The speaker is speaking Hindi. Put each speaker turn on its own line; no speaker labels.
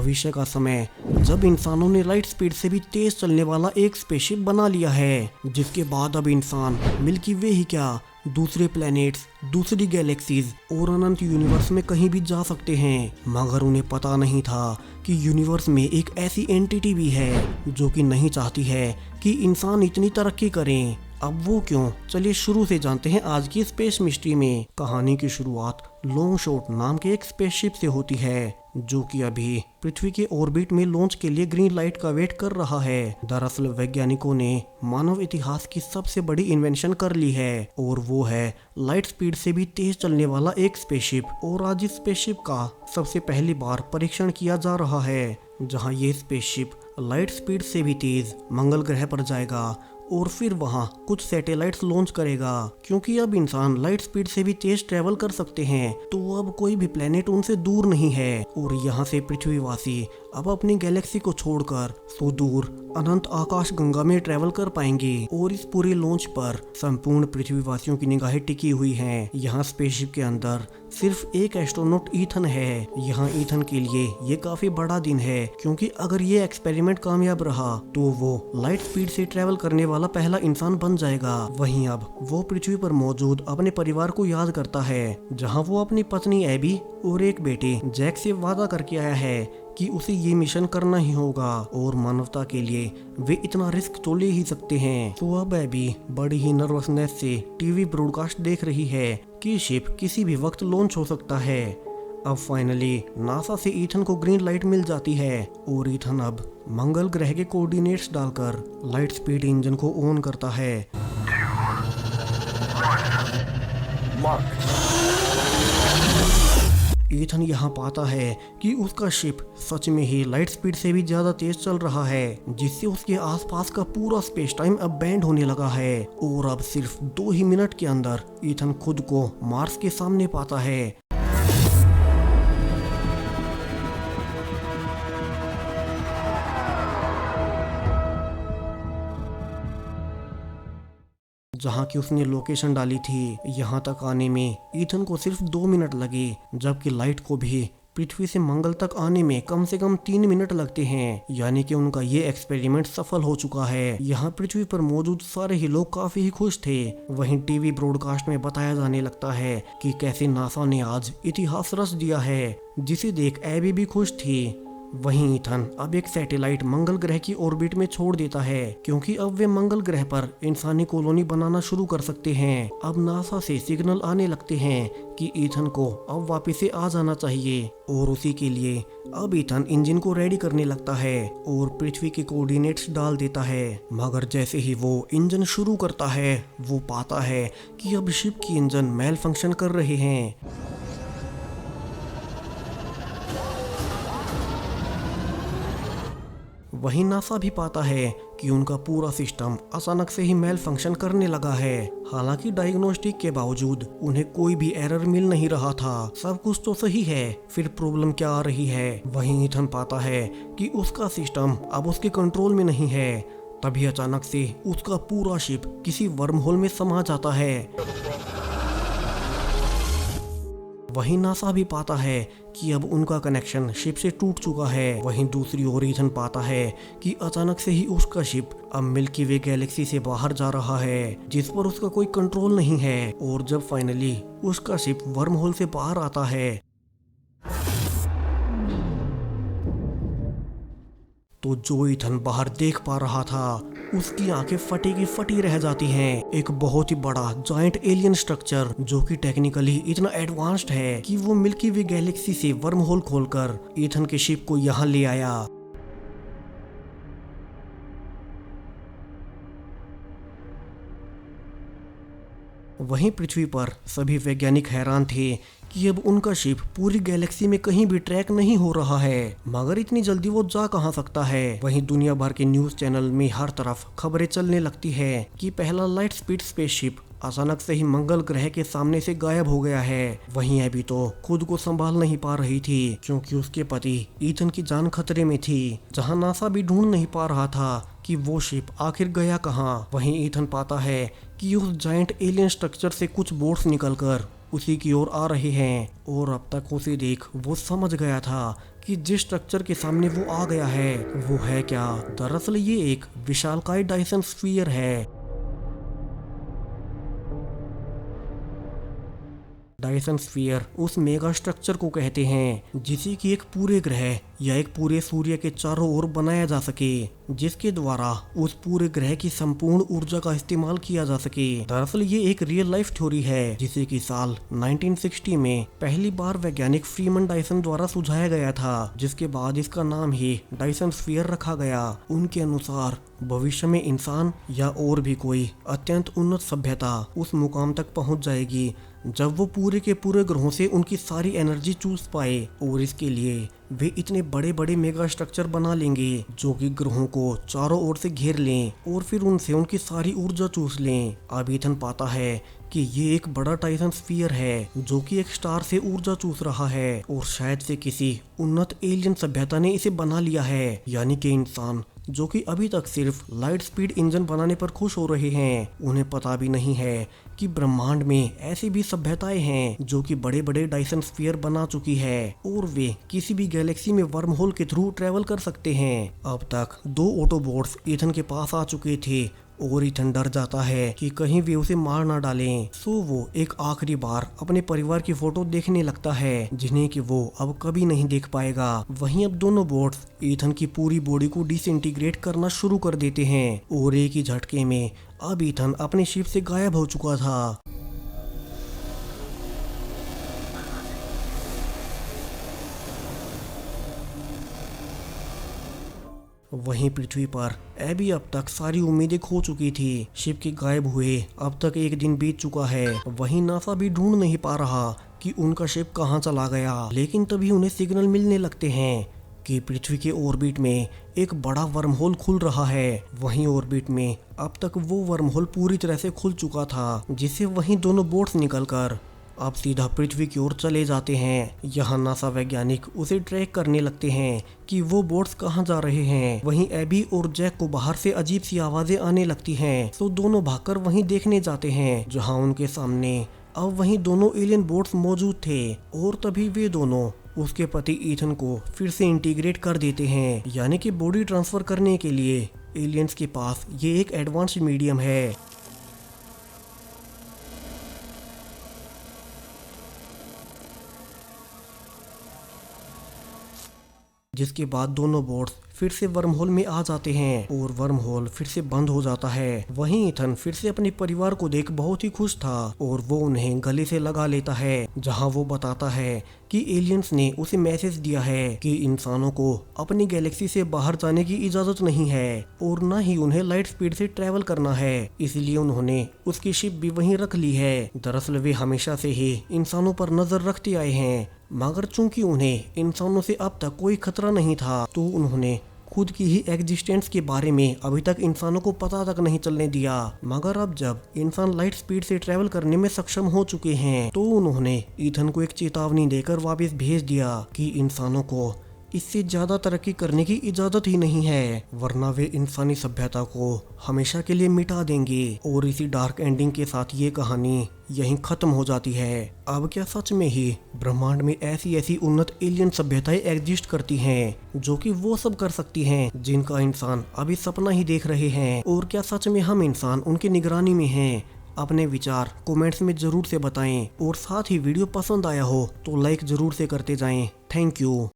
भविष्य का समय जब इंसानों ने लाइट स्पीड से भी तेज चलने वाला एक स्पेसशिप बना लिया है, जिसके बाद अब इंसान मिल्की वे ही क्या दूसरे प्लैनेट्स, दूसरी गैलेक्सीज और अनंत यूनिवर्स में कहीं भी जा सकते हैं। मगर उन्हें पता नहीं था कि यूनिवर्स में एक ऐसी एंटिटी भी है जो कि नहीं चाहती है कि इंसान इतनी तरक्की करें। अब वो क्यों, चलिए शुरू से जानते हैं आज की स्पेस मिस्ट्री में। कहानी की शुरुआत लॉन्ग शॉट नाम के एक स्पेसशिप से होती है, जो कि अभी पृथ्वी के ऑर्बिट में लॉन्च के लिए ग्रीन लाइट का वेट कर रहा है। दरअसल वैज्ञानिकों ने मानव इतिहास की सबसे बड़ी इन्वेंशन कर ली है, और वो है लाइट स्पीड से भी तेज चलने वाला एक स्पेसशिप। और आज इस स्पेसशिप का सबसे पहली बार परीक्षण किया जा रहा है, जहां ये स्पेसशिप लाइट स्पीड से भी तेज मंगल ग्रह पर जाएगा और फिर वहां कुछ सैटेलाइट्स लॉन्च करेगा। क्योंकि अब इंसान लाइट स्पीड से भी तेज ट्रेवल कर सकते हैं, तो अब कोई भी प्लेनेट उनसे दूर नहीं है, और यहाँ से पृथ्वीवासी अब अपनी गैलेक्सी को छोड़कर सुदूर अनंत आकाश गंगा में ट्रेवल कर पाएंगे। और इस पूरे लॉन्च पर संपूर्ण पृथ्वीवासियों की निगाहें टिकी हुई हैं। यहाँ स्पेसशिप के अंदर सिर्फ एक एस्ट्रोनॉट ईथन है। यहाँ ईथन के लिए ये काफी बड़ा दिन है, क्योंकि अगर ये एक्सपेरिमेंट कामयाब रहा तो वो लाइट स्पीड से ट्रेवल करने वाला पहला इंसान बन जाएगा। वहीं अब वो पृथ्वी पर मौजूद अपने परिवार को याद करता है, जहाँ वो अपनी पत्नी एबी और एक बेटे जैक से वादा करके आया है कि उसे ये मिशन करना ही होगा, और मानवता के लिए वे इतना रिस्क तो ले ही सकते हैं। तो अब एबी बड़ी ही नर्वसनेस से टीवी ब्रॉडकास्ट देख रही है कि शिप किसी भी वक्त लॉन्च हो सकता है। अब फाइनली नासा से ईथन को ग्रीन लाइट मिल जाती है, और ईथन अब मंगल ग्रह के कोऑर्डिनेट्स डालकर लाइट स्पीड इंजन को ऑन करता है।
2, 1,
ईथन यहाँ पाता है कि उसका शिप सच में ही लाइट स्पीड से भी ज्यादा तेज चल रहा है, जिससे उसके आसपास का पूरा स्पेस टाइम अब बैंड होने लगा है। और अब सिर्फ 2 ही मिनट के अंदर ईथन खुद को मार्स के सामने पाता है। जहाँ की उसने लोकेशन डाली थी, यहाँ तक आने में ईथन को सिर्फ 2 मिनट लगे, जबकि लाइट को भी पृथ्वी से मंगल तक आने में कम से कम 3 मिनट लगते हैं। यानी कि उनका ये एक्सपेरिमेंट सफल हो चुका है। यहाँ पृथ्वी पर मौजूद सारे ही लोग काफी ही खुश थे। वहीं टीवी ब्रॉडकास्ट में बताया जाने लगता है कि कैसे नासा ने आज इतिहास रच दिया है, जिसे देख एबी भी खुश थी। वहीं ईथन अब एक सैटेलाइट मंगल ग्रह की ऑर्बिट में छोड़ देता है, क्योंकि अब वे मंगल ग्रह पर इंसानी कॉलोनी बनाना शुरू कर सकते हैं। अब नासा से सिग्नल आने लगते हैं कि ईथन को अब वापस से आ जाना चाहिए, और उसी के लिए अब ईथन इंजन को रेडी करने लगता है और पृथ्वी के कोऑर्डिनेट्स डाल देता है। मगर जैसे ही वो इंजन शुरू करता है, वो पाता है कि अब शिप की इंजन मेल फंक्शन कर रहे हैं। वहीं नासा भी पाता है कि उनका पूरा सिस्टम अचानक से ही मेल फंक्शन करने लगा है। हालांकि डायग्नोस्टिक के बावजूद उन्हें कोई भी एरर मिल नहीं रहा था, सब कुछ तो सही है, फिर प्रॉब्लम क्या आ रही है। वहीं ईथन पाता है कि उसका सिस्टम अब उसके कंट्रोल में नहीं है। तभी अचानक से उसका पूरा शिप किसी वर्म होल में समा जाता है। वहीं नासा भी पाता है कि अब उनका कनेक्शन शिप से टूट चुका है। वहीं दूसरी ओर ईथन पाता है कि अचानक से ही उसका शिप अब मिल्की वे गैलेक्सी से बाहर जा रहा है, जिस पर उसका कोई कंट्रोल नहीं है। और जब फाइनली उसका शिप वर्म होल से बाहर आता है, तो जो ईथन बाहर देख पा रहा था, उसकी आंखें फटी की फटी रह जाती हैं। एक बहुत ही बड़ा जायंट एलियन स्ट्रक्चर, जो कि टेक्निकली इतना एडवांस्ड है कि वो मिल्की वे गैलेक्सी से वर्म होल खोलकर ईथन के शिप को यहाँ ले आया। वहीं पृथ्वी पर सभी वैज्ञानिक हैरान थे कि अब उनका शिप पूरी गैलेक्सी में कहीं भी ट्रैक नहीं हो रहा है, मगर इतनी जल्दी वो जा कहां सकता है। वहीं दुनिया भर के न्यूज चैनल में हर तरफ खबरें चलने लगती है कि पहला लाइट स्पीड स्पेसशिप अचानक से ही मंगल ग्रह के सामने से गायब हो गया है। वहीं एबी तो खुद को संभाल नहीं पा रही थी, क्योंकि उसके पति ईथन की जान खतरे में थी। जहां नासा भी ढूंढ नहीं पा रहा था कि वो शिप आखिर गया कहाँ। वहीं ईथन पाता है कि उस जायंट एलियन स्ट्रक्चर से कुछ बोर्ड्स निकलकर उसी की ओर आ रहे हैं। और अब तक उसे देख वो समझ गया था कि जिस स्ट्रक्चर के सामने वो आ गया है वो है क्या। दरअसल ये एक विशालकाय डायसन स्फीयर है। डायसन स्फीयर उस मेगा स्ट्रक्चर को कहते हैं जिसे कि एक पूरे ग्रह या एक पूरे सूर्य के चारों ओर बनाया जा सके, जिसके द्वारा उस पूरे ग्रह की संपूर्ण ऊर्जा का इस्तेमाल किया जा सके। दरअसल ये एक रियल लाइफ थ्योरी है जिसे कि साल 1960 में पहली बार वैज्ञानिक फ्रीमन डायसन द्वारा सुझाया गया था, जिसके बाद इसका नाम ही डायसन स्फीयर रखा गया। उनके अनुसार भविष्य में इंसान या और भी कोई अत्यंत उन्नत सभ्यता उस मुकाम तक पहुंच जाएगी जब वो पूरे के पूरे ग्रहों से उनकी सारी एनर्जी चूस पाए, और इसके लिए वे इतने बड़े बड़े मेगा स्ट्रक्चर बना लेंगे जो कि ग्रहों को चारों ओर से घेर लें और फिर उनसे उनकी सारी ऊर्जा चूस लें। अब इथन पाता है कि ये एक बड़ा डायसन स्फीयर है जो कि एक स्टार से ऊर्जा चूस रहा है, और शायद से किसी उन्नत एलियन सभ्यता ने इसे बना लिया है। यानी कि इंसान जो कि अभी तक सिर्फ लाइट स्पीड इंजन बनाने पर खुश हो रहे हैं, उन्हें पता भी नहीं है कि ब्रह्मांड में ऐसी भी सभ्यताएं हैं जो कि बड़े बड़े डायसन स्फीयर बना चुकी है और वे किसी भी गैलेक्सी में वर्म होल के थ्रू ट्रेवल कर सकते हैं। अब तक 2 ऑटोबॉट्स इथन के पास आ चुके थे और इथन डर जाता है कि कहीं वे उसे मार ना डालें। सो वो एक आखिरी बार अपने परिवार की फोटो देखने लगता है जिन्हें कि वो अब कभी नहीं देख पाएगा। वहीं अब दोनों बोट्स इथन की पूरी बॉडी को डिसइंटीग्रेट करना शुरू कर देते हैं और एक ही झटके में अब इथन अपने शिप से गायब हो चुका था। वहीं पृथ्वी पर एबी अब तक सारी उम्मीदें खो चुकी थी। शिप के गायब हुए अब तक 1 दिन बीत चुका है। वहीं नासा भी ढूंढ नहीं पा रहा कि उनका शिप कहां चला गया, लेकिन तभी उन्हें सिग्नल मिलने लगते हैं कि पृथ्वी के ऑर्बिट में एक बड़ा वर्म होल खुल रहा है। वहीं ऑर्बिट में अब तक वो वर्म होल पूरी तरह से खुल चुका था, जिससे वहीं दोनों बोट्स निकलकर अब सीधा पृथ्वी की ओर चले जाते हैं। यहाँ नासा वैज्ञानिक उसे ट्रैक करने लगते हैं कि वो बोट्स कहाँ जा रहे हैं। वहीं एबी और जैक को बाहर से अजीब सी आवाजें आने लगती हैं, तो दोनों भागकर वहीं देखने जाते हैं जहाँ उनके सामने अब वहीं दोनों एलियन बोट्स मौजूद थे। और तभी वे दोनों उसके पति ईथन को फिर से इंटीग्रेट कर देते हैं, यानी कि बॉडी ट्रांसफर करने के लिए एलियंस के पास ये एक एडवांस्ड मीडियम है। जिसके बाद दोनों बोट्स फिर से वर्म होल में आ जाते हैं और वर्म होल फिर से बंद हो जाता है। वहीं इथन फिर से अपने परिवार को देख बहुत ही खुश था और वो उन्हें गले से लगा लेता है, जहां वो बताता है कि एलियंस ने उसे मैसेज दिया है कि इंसानों को अपनी गैलेक्सी से बाहर जाने की इजाजत नहीं है और न ही उन्हें लाइट स्पीड से ट्रेवल करना है, इसलिए उन्होंने उसकी शिप भी वहीं रख ली है। दरअसल वे हमेशा से ही इंसानों पर नजर रखते आए हैं, मगर चूंकि उन्हें इंसानों से अब तक कोई खतरा नहीं था तो उन्होंने खुद की ही एग्जिस्टेंस के बारे में अभी तक इंसानों को पता तक नहीं चलने दिया। मगर अब जब इंसान लाइट स्पीड से ट्रेवल करने में सक्षम हो चुके हैं तो उन्होंने ईथन को एक चेतावनी देकर वापस भेज दिया कि इंसानों को इससे ज्यादा तरक्की करने की इजाजत ही नहीं है, वरना वे इंसानी सभ्यता को हमेशा के लिए मिटा देंगे। और इसी डार्क एंडिंग के साथ ये कहानी यहीं खत्म हो जाती है। अब क्या सच में ही ब्रह्मांड में ऐसी ऐसी उन्नत एलियन सभ्यताएं एग्जिस्ट करती हैं जो कि वो सब कर सकती हैं जिनका इंसान अभी सपना ही देख रहे हैं? और क्या सच में हम इंसान उनकी निगरानी में हैं? अपने विचार कमेंट्स में जरूर से बताएं और साथ ही वीडियो पसंद आया हो तो लाइक जरूर से करते जाएं। Thank you.